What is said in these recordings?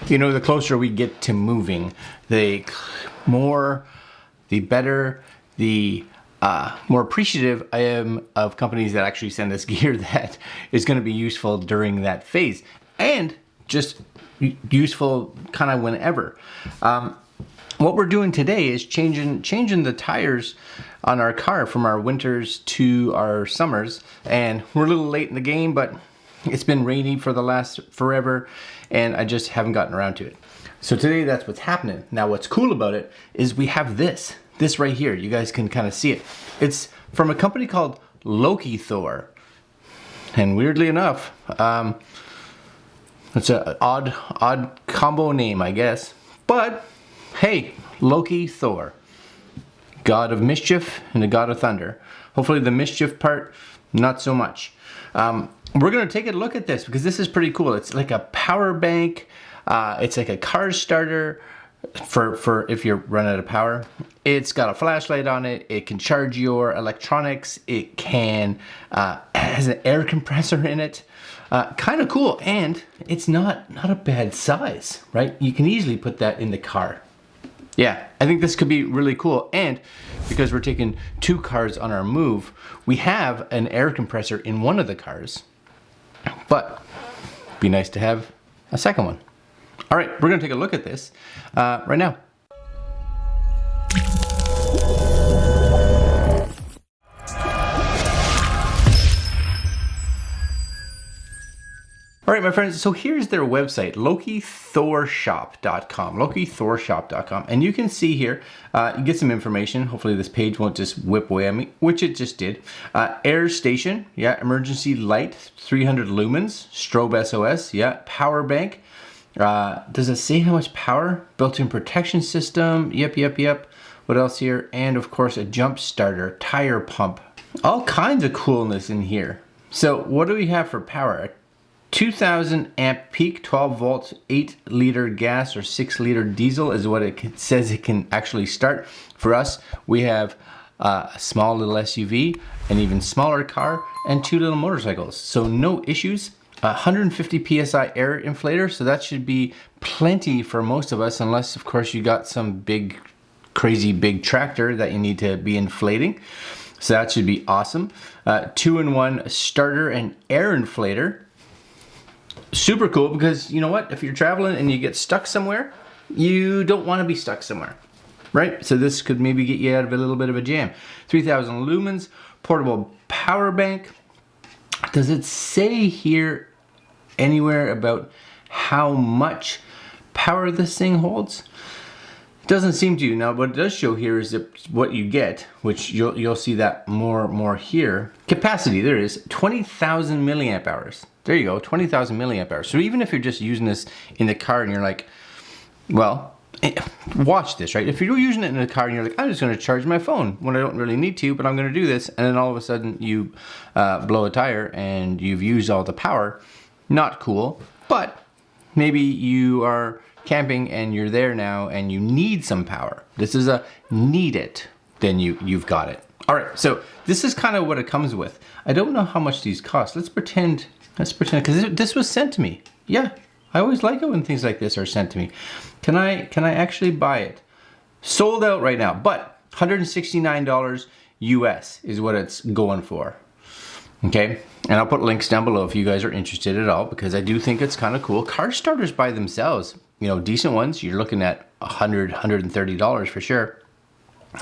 You know, the closer we get to moving, the better, the more appreciative I am of companies that actually send us gear that is going to be useful during that phase, and just useful kind of whenever. What we're doing today is changing the tires on our car from our winters to our summers, and we're a little late in the game, but it's been rainy for the last forever, and I just haven't gotten around to it. So today that's what's happening. Now what's cool about it is we have this right here. You guys can kind of see it. It's from a company called LokiThor, and weirdly enough, it's an odd combo name, I guess. But hey, LokiThor, god of mischief and the god of thunder. Hopefully the mischief part, not so much. We're gonna take a look at this because this is pretty cool. It's like a power bank. It's like a car starter for if you're running out of power. It's got a flashlight on it. It can charge your electronics. It can has an air compressor in it. Kind of cool, and it's not a bad size, right? You can easily put that in the car. Yeah, I think this could be really cool, and because we're taking 2 cars on our move, we have an air compressor in one of the cars, but it'd be nice to have a second one. All right, we're gonna take a look at this right now. All right, my friends, so here's their website, LokiThorShop.com, LokiThorShop.com. And you can see here, you get some information. Hopefully this page won't just whip away at me, which it just did. Air station, yeah, emergency light, 300 lumens, strobe SOS, yeah, power bank. Does it say how much power? Built-in protection system, yep. What else here? And of course, a jump starter, tire pump. All kinds of coolness in here. So what do we have for power? 2000 amp peak, 12 volts, 8 liter gas or 6 liter diesel is what it says it can actually start. For us, we have a small little SUV, an even smaller car, and 2 little motorcycles. So no issues. 150 PSI air inflator, so that should be plenty for most of us, unless of course you got some big, crazy big tractor that you need to be inflating. So that should be awesome. 2-in-1 starter and air inflator. Super cool, because you know what, if you're traveling and you get stuck somewhere, you don't want to be stuck somewhere, right? So this could maybe get you out of a little bit of a jam. 3000 lumens, portable power bank. Does it say here anywhere about how much power this thing holds? It doesn't seem to. Now what it does show here is what you get, which you'll see that more here. Capacity, there it is, 20,000 milliamp hours. There you go, 20,000 milliamp hours. So even if you're just using this in the car and you're like, well, watch this, right? If you're using it in the car and you're like, I'm just gonna charge my phone when I don't really need to, but I'm gonna do this, and then all of a sudden you blow a tire and you've used all the power, not cool, but maybe you are camping and you're there now and you need some power. This is a need it, then you've got it. All right, so this is kind of what it comes with. I don't know how much these cost. Let's pretend, because this was sent to me. Yeah, I always like it when things like this are sent to me. Can I actually buy it? Sold out right now, but $169 US is what it's going for. Okay, and I'll put links down below if you guys are interested at all, because I do think it's kind of cool. Car starters by themselves, you know, decent ones, you're looking at $130 for sure.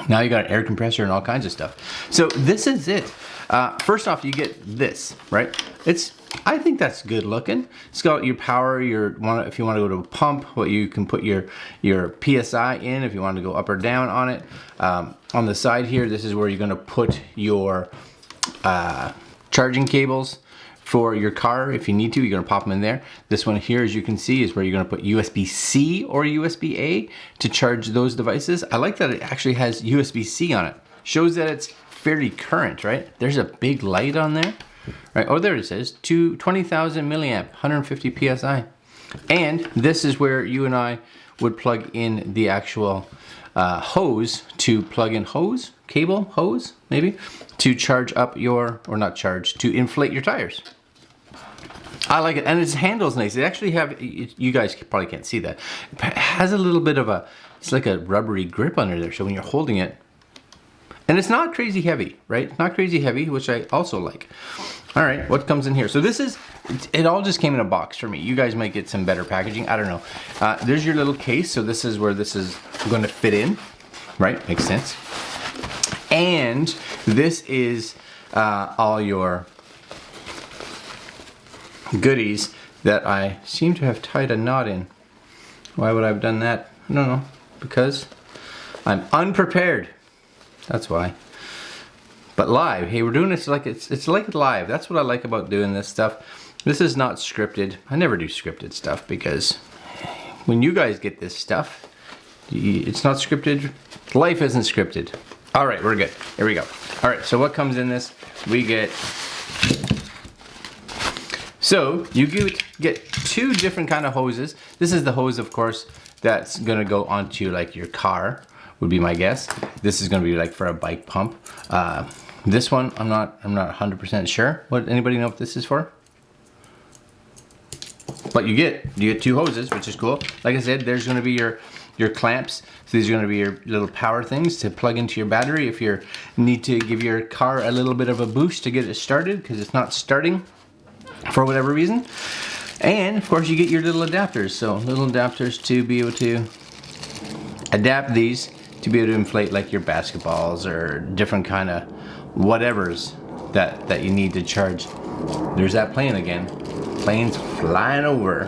Now you got an air compressor and all kinds of stuff. So this is it. First off, you get this, right? I think that's good looking. It's got your power, if you want to go to a pump, what you can put your PSI in if you want to go up or down on it. On the side here, this is where you're going to put your charging cables for your car. If you need to, you're going to pop them in there. This one here, as you can see, is where you're going to put USB-C or USB-A to charge those devices. I like that it actually has USB-C on it. Shows that it's fairly current, right? There's a big light on there, right? Oh, there it says 20,000 milliamp, 150 PSI. And this is where you and I would plug in the actual hose to plug in cable hose, maybe, to charge up your, or not charge, to inflate your tires. I like it, and its handle's nice. It actually you guys probably can't see that. It has a little bit of it's like a rubbery grip under there, so when you're holding it, and it's not crazy heavy, right? It's not crazy heavy, which I also like. All right, what comes in here? So this is, it all just came in a box for me. You guys might get some better packaging, I don't know. There's your little case, so this is where this is going to fit in, right? Makes sense. And this is all your goodies that I seem to have tied a knot in. Why would I have done that? I don't know, because I'm unprepared. That's why. But live, hey, we're doing this like it's like live. That's what I like about doing this stuff. This is not scripted. I never do scripted stuff because when you guys get this stuff, it's not scripted. Life isn't scripted. All right, we're good. Here we go. All right, so what comes in this? We get, so you get two different kind of hoses. This is the hose, of course, that's gonna go onto like your car, would be my guess. This is gonna be like for a bike pump. This one, I'm not 100% sure. What, anybody know what this is for? But you get two hoses, which is cool. Like I said, there's gonna be your clamps. So these are gonna be your little power things to plug into your battery if you need to give your car a little bit of a boost to get it started because it's not starting for whatever reason. And of course you get your little adapters. So little adapters to be able to adapt these to be able to inflate like your basketballs or different kind of whatevers that you need to charge. There's that plane again. Plane's flying over.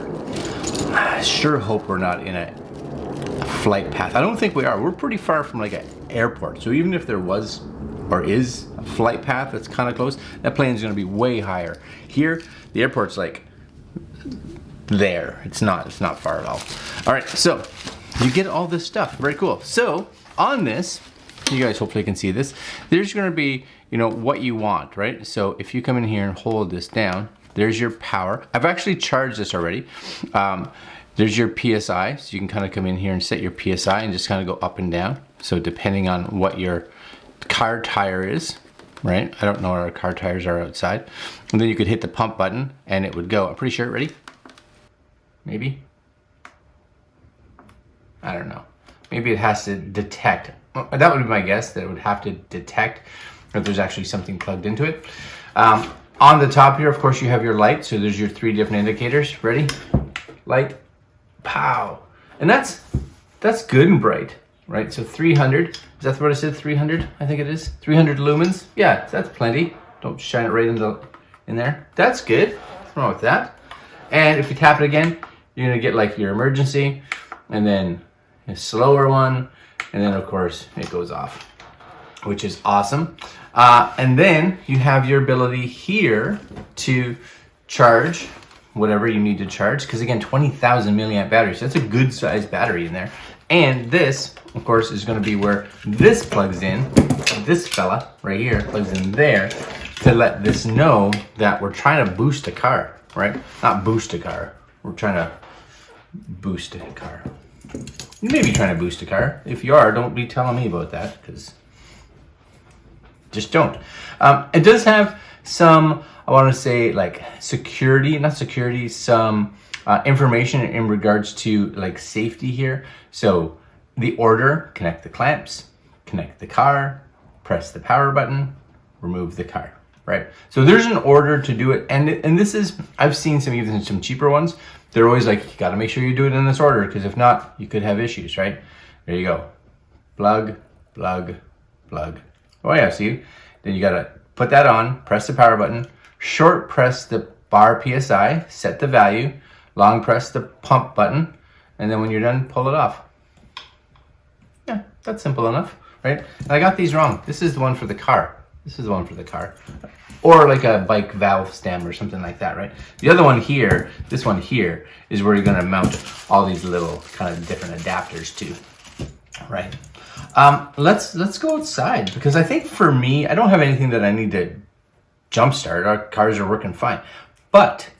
I sure hope we're not in a flight path. I don't think we are. We're pretty far from like an airport. So even if there was or is a flight path that's kind of close, that plane's gonna be way higher. Here, the airport's like there. It's not far at all. All right, so you get all this stuff. Very cool. So on this, you guys hopefully can see this, there's gonna be, you know, what you want, right? So if you come in here and hold this down, there's your power. I've actually charged this already. There's your PSI, so you can kind of come in here and set your PSI and just kind of go up and down. So depending on what your car tire is, right? I don't know where our car tires are outside. And then you could hit the pump button and it would go. I'm pretty sure, ready? Maybe? I don't know. Maybe it has to detect. That would be my guess, that it would have to detect if there's actually something plugged into it. On the top here, of course, you have your light. So there's your 3 different indicators. Ready? Light. Pow. And that's good and bright, right? So 300, is that what I said? 300, I think it is. 300 lumens. Yeah, that's plenty. Don't shine it right in there. That's good. What's wrong with that? And if you tap it again, you're gonna get like your emergency, and then a slower one, and then of course it goes off, which is awesome. And then you have your ability here to charge whatever you need to charge, because again, 20,000 milliamp battery, so that's a good sized battery in there. And this, of course, is going to be where this plugs in. This fella right here plugs in there to let this know that we're trying to boost a car, right? Not boost a car. We're trying to boost a car. You may be trying to boost a car. If you are, don't be telling me about that, because just don't. It does have some, I want to say, like security, not security, some information in regards to like safety here. So the order: connect the clamps, connect the car, press the power button, remove the car, right? So there's an order to do it. And this is, I've seen some cheaper ones. They're always like, you got to make sure you do it in this order, because if not, you could have issues, right? There you go. Plug, plug, plug. Oh yeah, see? Then you got to put that on, press the power button, short press the bar PSI, set the value, long press the pump button, and then when you're done, pull it off. Yeah, that's simple enough, right? And I got these wrong. This is the one for the car. This is the one for the car. Or like a bike valve stem or something like that, right? The other one here, this one here, is where you're gonna mount all these little kind of different adapters to, right? Let's go outside, because I think for me, I don't have anything that I need to jumpstart. Our cars are working fine. But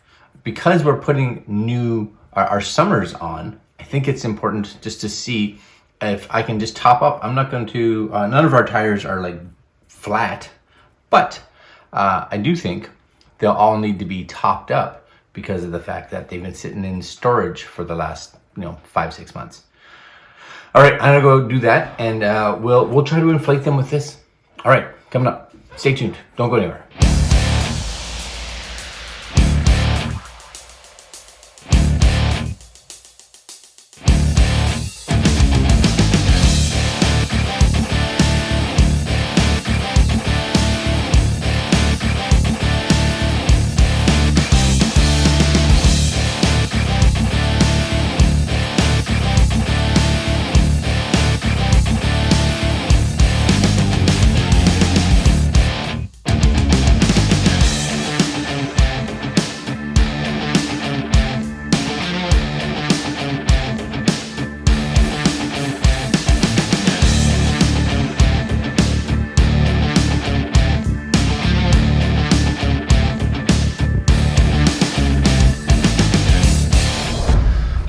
because we're putting our summers on, I think it's important just to see if I can just top up. I'm not going to, none of our tires are like flat, but I do think they'll all need to be topped up because of the fact that they've been sitting in storage for the last 5-6 months. All right, I'm gonna go do that, and we'll try to inflate them with this. All right, coming up. Stay tuned. Don't go anywhere.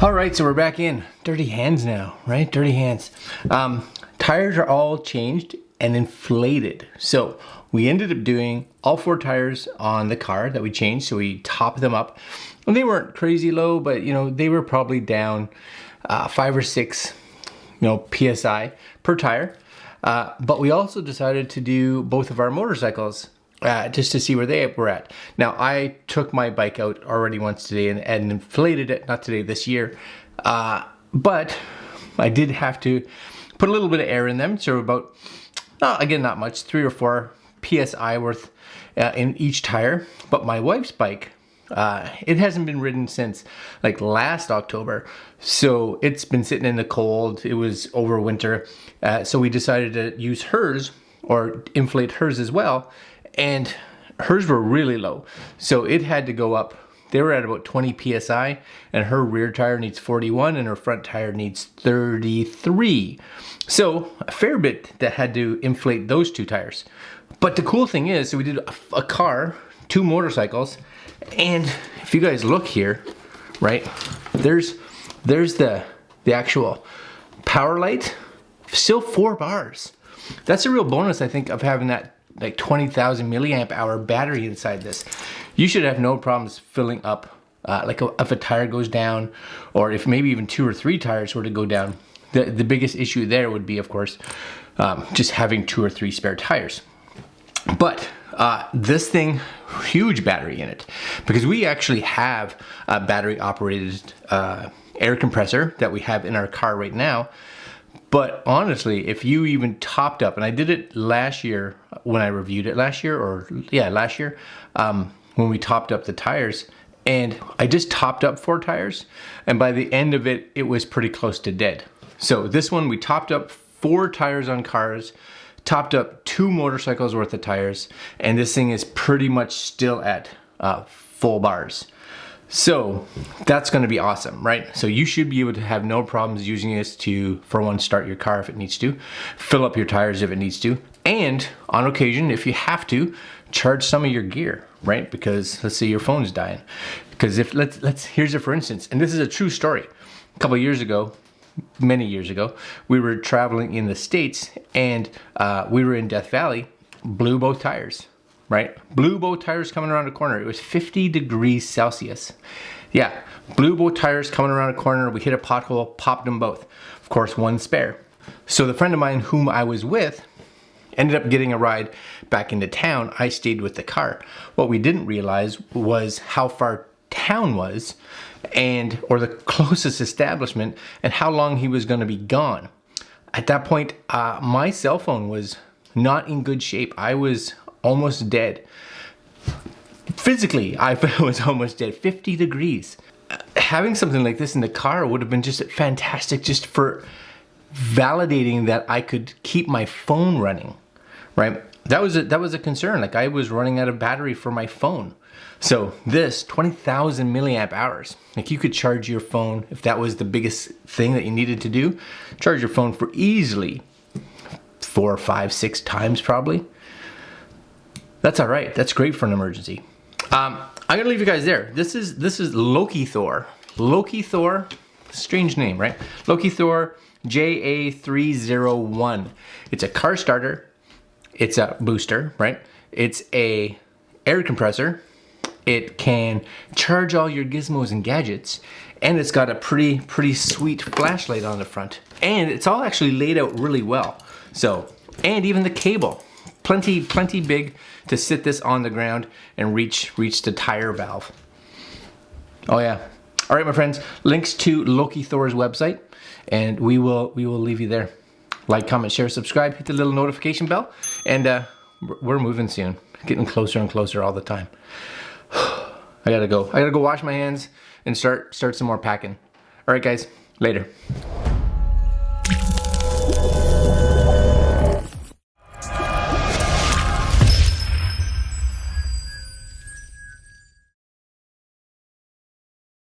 All right, so we're back in. Dirty hands now, right? Dirty hands. Tires are all changed and inflated. So we ended up doing all 4 tires on the car that we changed. So we topped them up. And they weren't crazy low, but they were probably down 5 or 6 PSI per tire. But we also decided to do both of our motorcycles just to see where they were at. Now, I took my bike out already once today and inflated it, not today, this year. But I did have to put a little bit of air in them. So about, again, not much, 3 or 4 PSI worth in each tire. But my wife's bike, it hasn't been ridden since like last October. So it's been sitting in the cold. It was over winter. So we decided to use hers or inflate hers as well. And hers were really low. So it had to go up. They were at about 20 PSI, and her rear tire needs 41 and her front tire needs 33. So a fair bit that had to inflate those 2 tires. But the cool thing is, so we did a car, 2 motorcycles, and if you guys look here, right, there's the actual power light, still 4 bars. That's a real bonus, I think, of having that like 20,000 milliamp hour battery inside this. You should have no problems filling up, if a tire goes down, or if maybe even 2 or 3 tires were to go down. The biggest issue there would be, of course, just having 2 or 3 spare tires. But this thing, huge battery in it, because we actually have a battery operated air compressor that we have in our car right now. But honestly, if you even topped up, and I did it last year when I reviewed it last year, when we topped up the tires, and I just topped up 4 tires, and by the end of it, it was pretty close to dead. So this one, we topped up 4 tires on cars, topped up 2 motorcycles worth of tires, and this thing is pretty much still at full bars. So that's going to be awesome, right? So you should be able to have no problems using this to, for one, start your car if it needs to, fill up your tires if it needs to, and on occasion, if you have to, charge some of your gear, right? Because let's say your phone's dying. Because if here's a for instance, and this is a true story. A couple of years ago, many years ago, we were traveling in the States, and we were in Death Valley, blew both tires. Right? Blew both tires coming around a corner. It was 50 degrees Celsius. Yeah, blew both tires coming around a corner. We hit a pothole, popped them both. Of course, 1 spare. So the friend of mine whom I was with ended up getting a ride back into town. I stayed with the car. What we didn't realize was how far town was, or the closest establishment, and how long he was going to be gone. At that point, my cell phone was not in good shape. I was almost dead. Physically, I was almost dead. 50 degrees. Having something like this in the car would have been just fantastic, just for validating that I could keep my phone running, right? That was a concern. Like, I was running out of battery for my phone. So this 20,000 milliamp hours, like, you could charge your phone, if that was the biggest thing that you needed to do, charge your phone for easily 4, 5, 6 times probably. That's all right. That's great for an emergency. I'm gonna leave you guys there. This is LokiThor. LokiThor, strange name, right? LokiThor JA301. It's a car starter. It's a booster, right? It's a air compressor, It can charge all your gizmos and gadgets, and it's got a pretty sweet flashlight on the front. And it's all actually laid out really well. So, and even the cable, plenty big to sit this on the ground and reach the tire valve. Oh yeah. All right, my friends, links to LokiThor's website, and we will leave you there. Like, comment, share, subscribe, hit the little notification bell, and we're moving soon. Getting closer and closer all the time. I gotta go wash my hands and start some more packing. All right, guys, later.